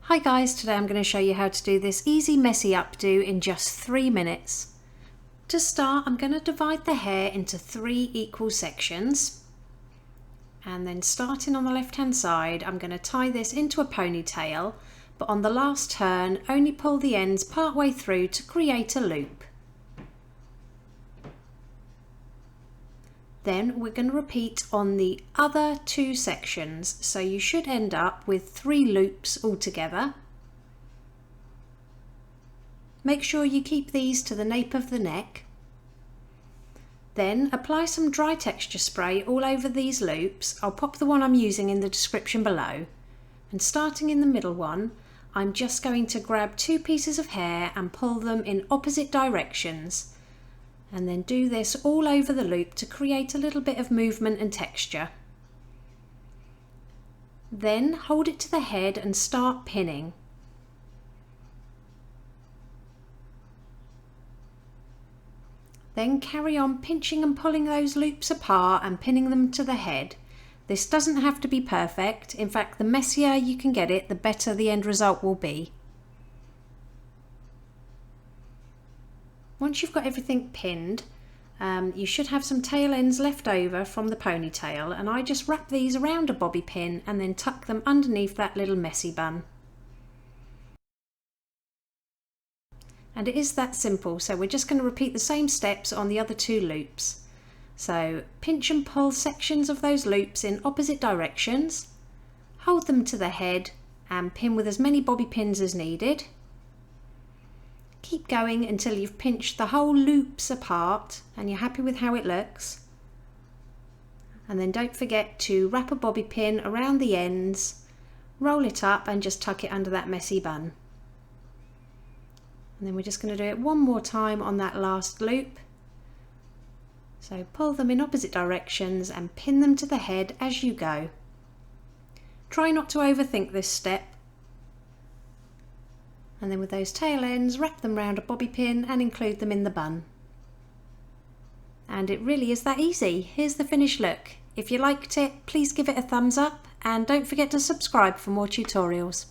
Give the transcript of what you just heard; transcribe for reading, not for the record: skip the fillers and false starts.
Hi guys, today I'm going to show you how to do this easy messy updo in just 3 minutes. To start, I'm going to divide the hair into 3 equal sections, and then starting on the left hand side I'm going to tie this into a ponytail, but on the last turn only pull the ends part way through to create a loop. Then we're going to repeat on the other 2 sections, so you should end up with 3 loops altogether. Make sure you keep these to the nape of the neck. Then apply some dry texture spray all over these loops. I'll pop the one I'm using in the description below. And starting in the middle one, I'm just going to grab 2 pieces of hair and pull them in opposite directions. And then do this all over the loop to create a little bit of movement and texture. Then hold it to the head and start pinning. Then carry on pinching and pulling those loops apart and pinning them to the head. This doesn't have to be perfect. In fact, the messier you can get it, the better the end result will be. Once you've got everything pinned, you should have some tail ends left over from the ponytail, and I just wrap these around a bobby pin and then tuck them underneath that little messy bun. And it is that simple, so we're just going to repeat the same steps on the other 2 loops. So pinch and pull sections of those loops in opposite directions, hold them to the head and pin with as many bobby pins as needed. Keep going until you've pinched the whole loops apart and you're happy with how it looks. And then don't forget to wrap a bobby pin around the ends, roll it up and just tuck it under that messy bun. And then we're just going to do it one more time on that last loop. So pull them in opposite directions and pin them to the head as you go. Try not to overthink this step. And then with those tail ends, wrap them round a bobby pin and include them in the bun. And it really is that easy. Here's the finished look. If you liked it, please give it a thumbs up and don't forget to subscribe for more tutorials.